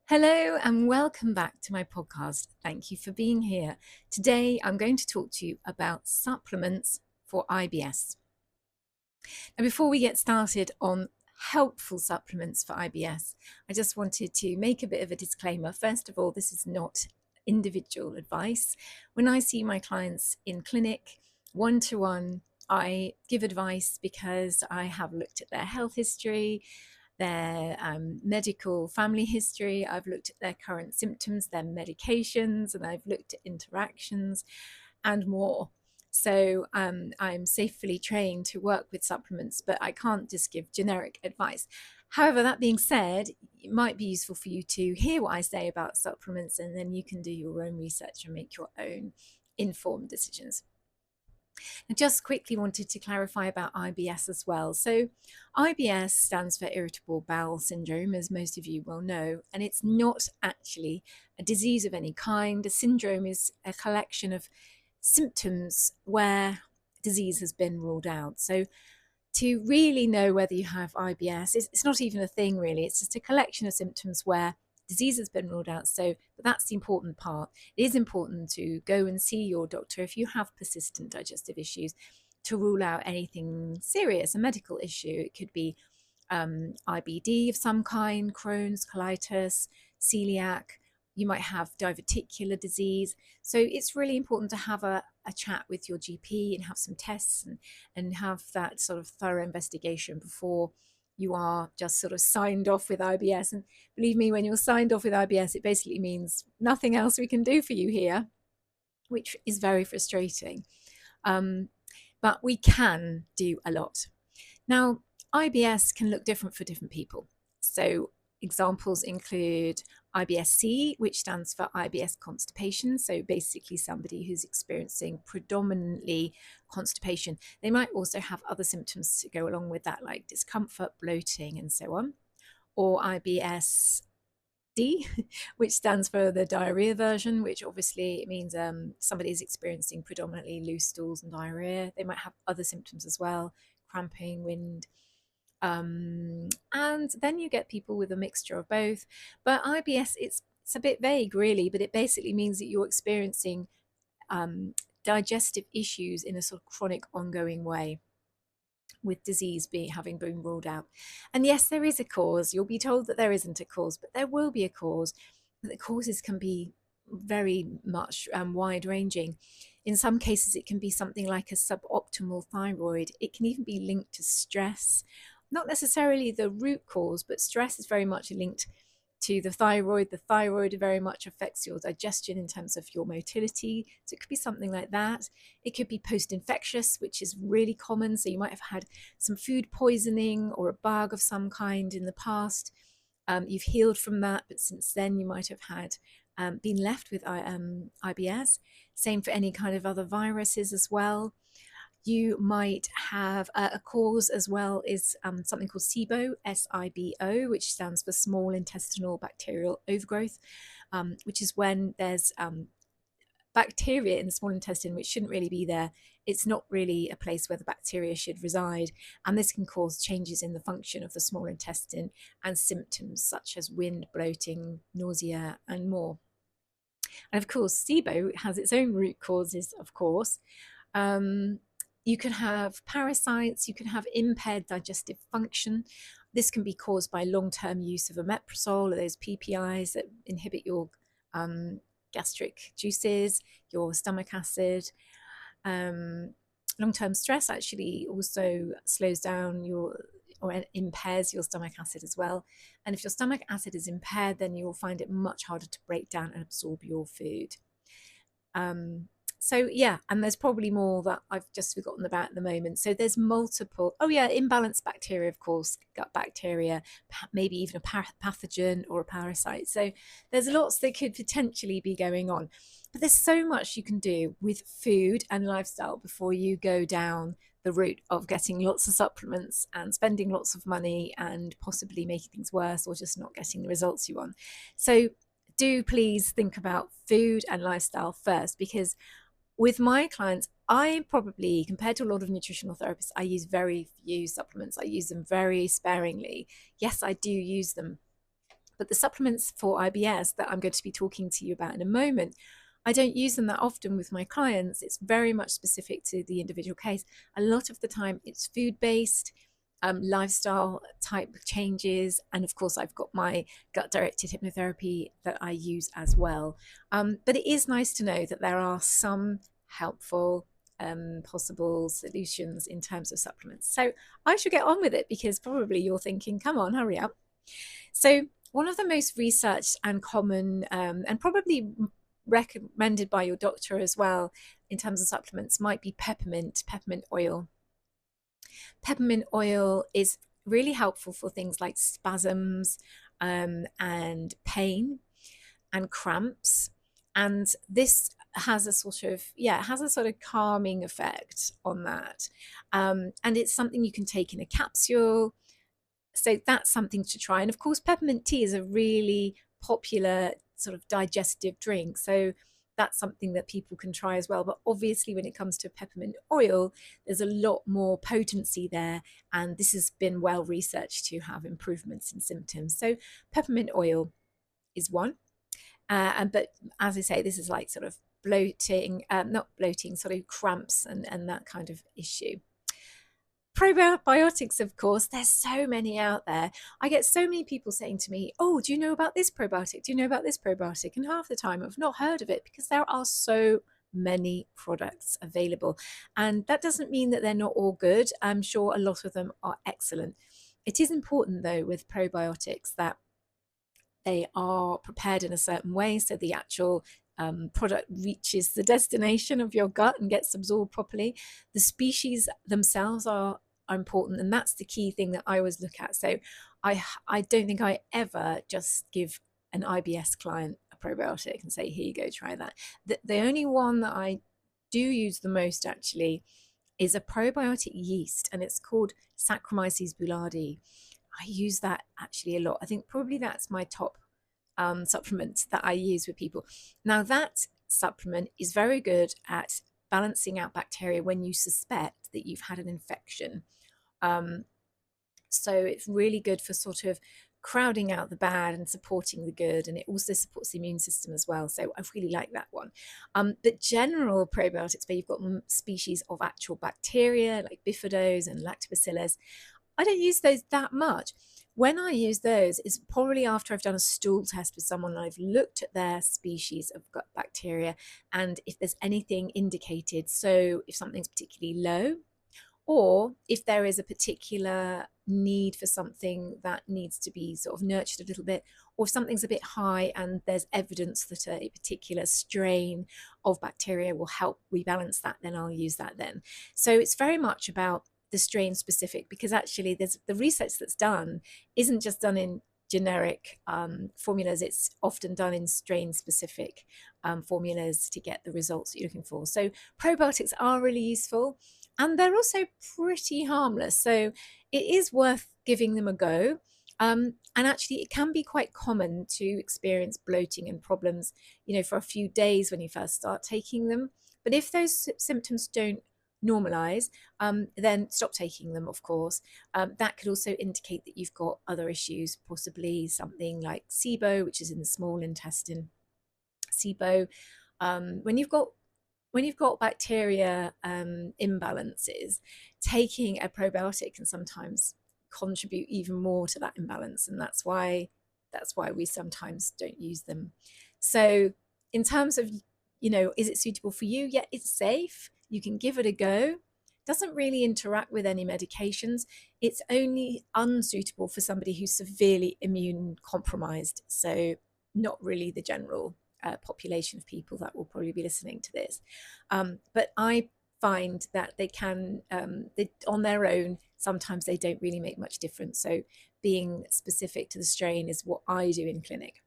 Hello and welcome back to my podcast. Thank you for being here. Today I'm going to talk to you about supplements for IBS. Now, before we get started on helpful supplements for IBS, I just wanted to make a bit of a disclaimer. First of all, this is not individual advice. When I see my clients in clinic, one-to-one, I give advice because I have looked at their health history, their medical family history. I've looked at their current symptoms, their medications, and I've looked at interactions and more. So I'm safely trained to work with supplements, but I can't just give generic advice. However, that being said, it might be useful for you to hear what I say about supplements, and then you can do your own research and make your own informed decisions. I just quickly wanted to clarify about IBS as well. So IBS stands for irritable bowel syndrome, as most of you will know, and it's not actually a disease of any kind. A syndrome is a collection of symptoms where disease has been ruled out. So to really know whether you have IBS, it's not even a thing really. It's just a collection of symptoms where disease has been ruled out. So but that's the important part. It is important to go and see your doctor if you have persistent digestive issues to rule out anything serious, a medical issue. It could be IBD of some kind, Crohn's, colitis, celiac. You might have diverticular disease. So it's really important to have a chat with your GP and have some tests and have that sort of thorough investigation before you are just sort of signed off with IBS. And believe me, when you're signed off with IBS, it basically means nothing else we can do for you here, which is very frustrating. But we can do a lot. Now, IBS can look different for different people. So examples include IBS-C, which stands for IBS constipation. So basically somebody who's experiencing predominantly constipation. They might also have other symptoms to go along with that, like discomfort, bloating, and so on. Or IBS-D, which stands for the diarrhea version, which obviously means somebody is experiencing predominantly loose stools and diarrhea. They might have other symptoms as well, cramping, wind, and then you get people with a mixture of both. But IBS, it's a bit vague really, but it basically means that you're experiencing digestive issues in a sort of chronic ongoing way, with disease having been ruled out. And yes, there is a cause. You'll be told that there isn't a cause, but there will be a cause. But the causes can be very much wide ranging. In some cases, it can be something like a suboptimal thyroid. It can even be linked to stress. Not necessarily the root cause, but stress is very much linked to the thyroid. The thyroid very much affects your digestion in terms of your motility. So it could be something like that. It could be post-infectious, which is really common. So you might have had some food poisoning or a bug of some kind in the past. You've healed from that, but since then you might have had been left with IBS. Same for any kind of other viruses as well. You might have a cause as well is something called SIBO, S-I-B-O, which stands for small intestinal bacterial overgrowth, which is when there's bacteria in the small intestine which shouldn't really be there. It's not really a place where the bacteria should reside, and this can cause changes in the function of the small intestine and symptoms such as wind, bloating, nausea, and more. And of course, SIBO has its own root causes, of course. You can have parasites, you can have impaired digestive function. This can be caused by long-term use of omeprazole or those PPIs that inhibit your gastric juices, your stomach acid. Long-term stress actually also slows down or impairs your stomach acid as well. And if your stomach acid is impaired, then you'll find it much harder to break down and absorb your food. So yeah, and there's probably more that I've just forgotten about at the moment. So there's multiple, imbalanced bacteria, of course, gut bacteria, maybe even a pathogen or a parasite. So there's lots that could potentially be going on. But there's so much you can do with food and lifestyle before you go down the route of getting lots of supplements and spending lots of money and possibly making things worse or just not getting the results you want. So do please think about food and lifestyle first, because with my clients, I probably, compared to a lot of nutritional therapists, I use very few supplements. I use them very sparingly. Yes, I do use them, But the supplements for IBS that I'm going to be talking to you about in a moment, I don't use them that often with my clients. It's very much specific to the individual case. A lot of the time it's food-based, lifestyle type changes. And of course, I've got my gut-directed hypnotherapy that I use as well. But it is nice to know that there are some helpful possible solutions in terms of supplements. So I should get on with it, because probably you're thinking, come on, hurry up. So one of the most researched and common and probably recommended by your doctor as well in terms of supplements might be peppermint oil. Peppermint oil is really helpful for things like spasms and pain and cramps. And this has a sort of calming effect on that. And it's something you can take in a capsule. So that's something to try. And of course, peppermint tea is a really popular sort of digestive drink. So that's something that people can try as well. But obviously, when it comes to peppermint oil, there's a lot more potency there. And this has been well researched to have improvements in symptoms. So peppermint oil is one. But as I say, this is like sort of bloating, not bloating, sort of cramps and that kind of issue. Probiotics, of course, there's so many out there. I get so many people saying to me, oh, do you know about this probiotic? Do you know about this probiotic? And half the time I've not heard of it, because there are so many products available. And that doesn't mean that they're not all good. I'm sure a lot of them are excellent. It is important, though, with probiotics that they are prepared in a certain way, so the actual product reaches the destination of your gut and gets absorbed properly. The species themselves are important, and that's the key thing that I always look at. So I don't think I ever just give an IBS client a probiotic and say, here you go, try that. The only one that I do use the most actually is a probiotic yeast, and it's called Saccharomyces boulardii. I use that actually a lot. I think probably that's my top supplement that I use with people. Now, that supplement is very good at balancing out bacteria when you suspect that you've had an infection. So it's really good for sort of crowding out the bad and supporting the good, and it also supports the immune system as well. So I really like that one. But general probiotics, where you've got species of actual bacteria like bifidos and lactobacillus, I don't use those that much. When I use those, it's probably after I've done a stool test with someone and I've looked at their species of gut bacteria and if there's anything indicated. So if something's particularly low, or if there is a particular need for something that needs to be sort of nurtured a little bit, or if something's a bit high and there's evidence that a particular strain of bacteria will help rebalance that, then I'll use that then. So it's very much about the strain specific, because actually there's the research that's done isn't just done in generic formulas. It's often done in strain specific formulas to get the results that you're looking for. So probiotics are really useful, and they're also pretty harmless. So it is worth giving them a go. And actually, it can be quite common to experience bloating and problems, for a few days when you first start taking them. But if those symptoms don't normalize, then stop taking them, of course. That could also indicate that you've got other issues, possibly something like SIBO, which is in the small intestine. SIBO, when you've got bacteria imbalances, taking a probiotic can sometimes contribute even more to that imbalance, and that's why we sometimes don't use them. So in terms of, is it suitable for you? Yeah, it's safe. You can give it a go. Doesn't really interact with any medications. It's only unsuitable for somebody who's severely immune compromised. So not really the general population of people that will probably be listening to this. But I find that they can, on their own, sometimes they don't really make much difference. So being specific to the strain is what I do in clinic.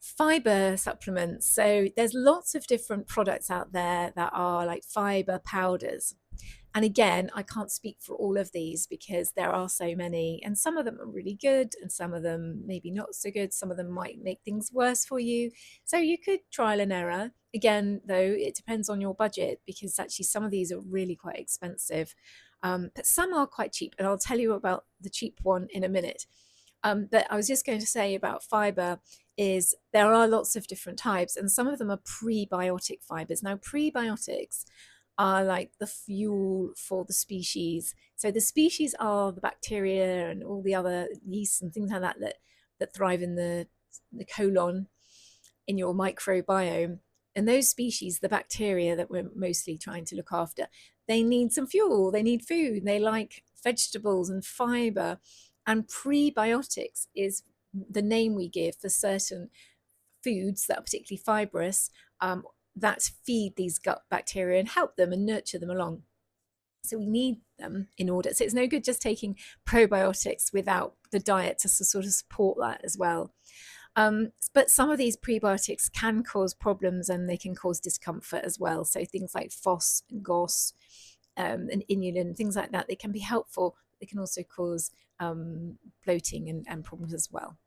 Fiber supplements. So there's lots of different products out there that are like fiber powders. And again, I can't speak for all of these because there are so many, and some of them are really good and some of them maybe not so good. Some of them might make things worse for you. So you could trial and error. Again, though, it depends on your budget, because actually some of these are really quite expensive, but some are quite cheap. And I'll tell you about the cheap one in a minute. But I was just going to say about fiber is there are lots of different types, and some of them are prebiotic fibers. Now, prebiotics are like the fuel for the species. So the species are the bacteria and all the other yeasts and things like that thrive in the colon, in your microbiome. And those species, the bacteria that we're mostly trying to look after, they need some fuel, they need food, they like vegetables and fiber. And prebiotics is the name we give for certain foods that are particularly fibrous, that feed these gut bacteria and help them and nurture them along. So we need them in order. So it's no good just taking probiotics without the diet to sort of support that as well. But some of these prebiotics can cause problems and they can cause discomfort as well. So things like FOS and GOS, and inulin, things like that, they can be helpful. They can also cause bloating and problems as well.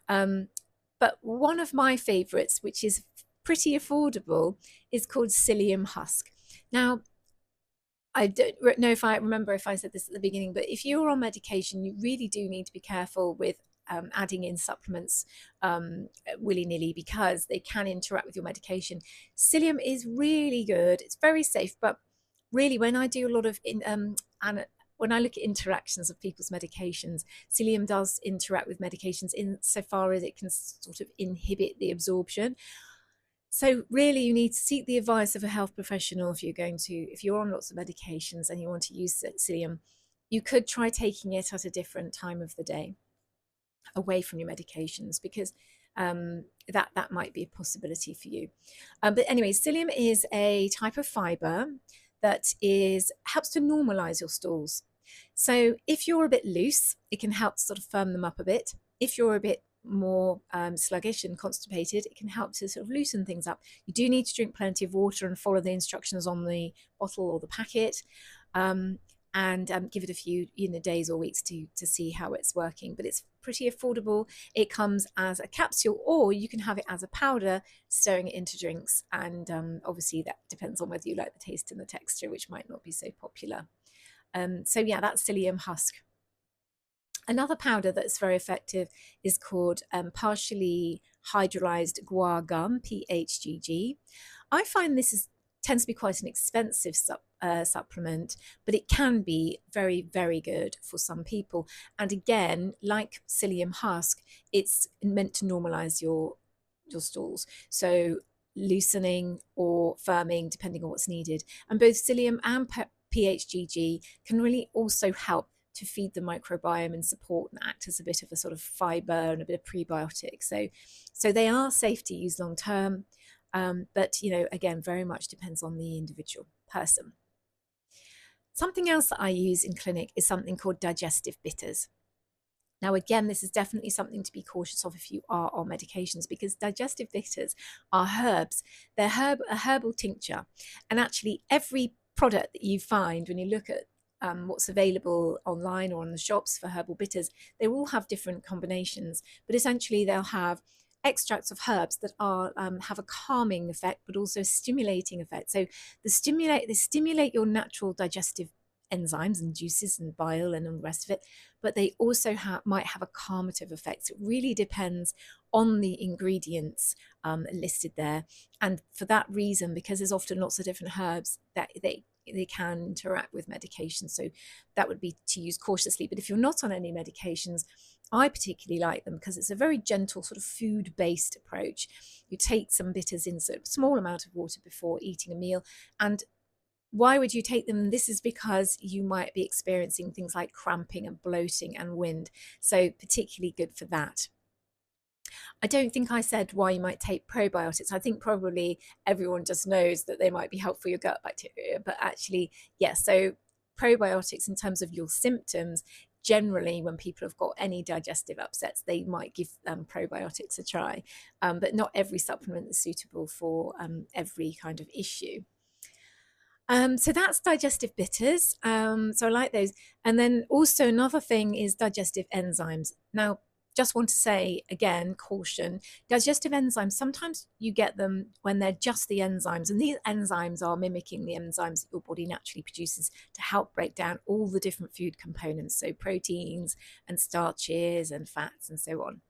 But one of my favorites, which is pretty affordable, is called psyllium husk. Now, I don't know if I remember if I said this at the beginning, but if you're on medication, you really do need to be careful with adding in supplements willy-nilly, because they can interact with your medication. Psyllium is really good. It's very safe, but really when I do a lot of when I look at interactions of people's medications, psyllium does interact with medications insofar as it can sort of inhibit the absorption. So really you need to seek the advice of a health professional if you're on lots of medications and you want to use psyllium. You could try taking it at a different time of the day, away from your medications, because that might be a possibility for you. But anyway, psyllium is a type of fiber that helps to normalize your stools. So if you're a bit loose, it can help sort of firm them up a bit. If you're a bit more sluggish and constipated, it can help to sort of loosen things up. You do need to drink plenty of water and follow the instructions on the bottle or the packet, and give it a few days or weeks to see how it's working. But it's pretty affordable. It comes as a capsule, or you can have it as a powder, stirring it into drinks. And obviously that depends on whether you like the taste and the texture, which might not be so popular. So yeah, that's psyllium husk. Another powder that's very effective is called partially hydrolyzed guar gum, PHGG. I find this tends to be quite an expensive supplement, but it can be very, very good for some people. And again, like psyllium husk, it's meant to normalize your stools. So loosening or firming, depending on what's needed. And both psyllium and PHGG can really also help to feed the microbiome and support and act as a bit of a sort of fiber and a bit of prebiotic. So they are safe to use long term, but again, very much depends on the individual person. Something else that I use in clinic is something called digestive bitters. Now, again, this is definitely something to be cautious of if you are on medications, because digestive bitters are herbs. They're a herbal tincture, and actually every product that you find when you look at what's available online or on the shops for herbal bitters, they all have different combinations, but essentially they'll have extracts of herbs that have a calming effect, but also a stimulating effect. So they stimulate your natural digestive enzymes and juices and bile and all the rest of it, but they also might have a calmative effect. So it really depends on the ingredients listed there. And for that reason, because there's often lots of different herbs, that they can interact with medication. So that would be to use cautiously. But if you're not on any medications, I particularly like them because it's a very gentle sort of food-based approach. You take some bitters in a small amount of water before eating a meal. And why would you take them? This is because you might be experiencing things like cramping and bloating and wind. So particularly good for that. I don't think I said why you might take probiotics. I think probably everyone just knows that they might be helpful for your gut bacteria, but actually, yes. So probiotics, in terms of your symptoms, generally when people have got any digestive upsets, they might give probiotics a try, but not every supplement is suitable for every kind of issue. So that's digestive bitters. So I like those. And then also another thing is digestive enzymes. Now, just want to say again, caution, digestive enzymes, sometimes you get them when they're just the enzymes, and these enzymes are mimicking the enzymes that your body naturally produces to help break down all the different food components, so proteins and starches and fats and so on.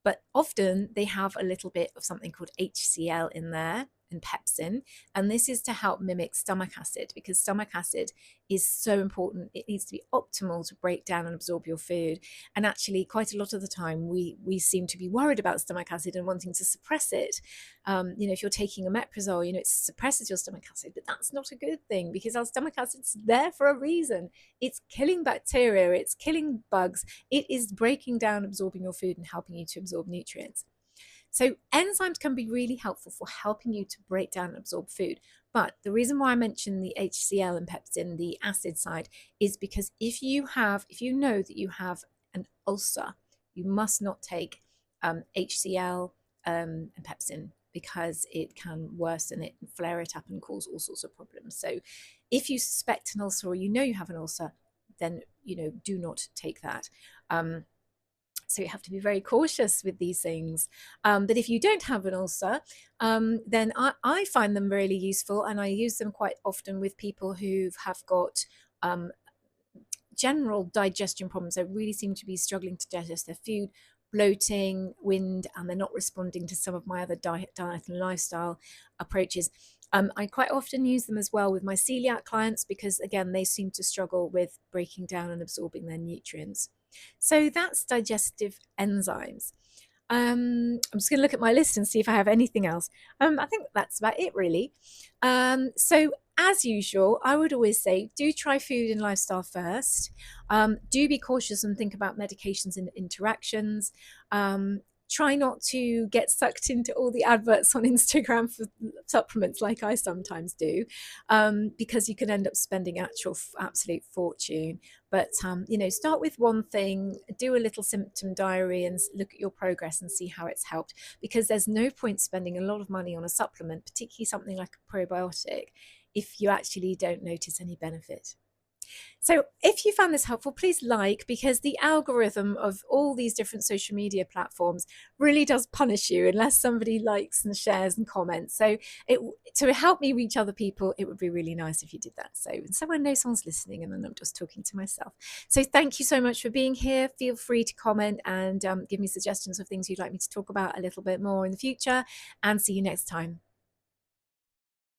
But often they have a little bit of something called HCl in there and pepsin. And this is to help mimic stomach acid, because stomach acid is so important. It needs to be optimal to break down and absorb your food. And actually, quite a lot of the time, we seem to be worried about stomach acid and wanting to suppress it. If you're taking omeprazole, it suppresses your stomach acid, but that's not a good thing, because our stomach acid's there for a reason. It's killing bacteria, it's killing bugs, it is breaking down, absorbing your food and helping you to absorb nutrients. So enzymes can be really helpful for helping you to break down and absorb food. But the reason why I mentioned the HCl and pepsin, the acid side, is because if you know that you have an ulcer, you must not take HCl and pepsin, because it can worsen it and flare it up and cause all sorts of problems. So if you suspect an ulcer, or you have an ulcer, then do not take that. So you have to be very cautious with these things. But if you don't have an ulcer, then I find them really useful, and I use them quite often with people who have got general digestion problems. They really seem to be struggling to digest their food, bloating, wind, and they're not responding to some of my other diet and lifestyle approaches. I quite often use them as well with my celiac clients, because again, they seem to struggle with breaking down and absorbing their nutrients. So that's digestive enzymes. I'm just going to look at my list and see if I have anything else. I think that's about it, really. So as usual, I would always say, do try food and lifestyle first. Do be cautious and think about medications and interactions. Try not to get sucked into all the adverts on Instagram for supplements like I sometimes do, because you can end up spending absolute fortune. But, start with one thing, do a little symptom diary and look at your progress and see how it's helped, because there's no point spending a lot of money on a supplement, particularly something like a probiotic, if you actually don't notice any benefit. So if you found this helpful, please because the algorithm of all these different social media platforms really does punish you unless somebody likes and shares and comments. So to help me reach other people, it would be really nice if you did that. So I know someone's listening and then I'm just talking to myself. So thank you so much for being here. Feel free to comment and give me suggestions of things you'd like me to talk about a little bit more in the future, and see you next time.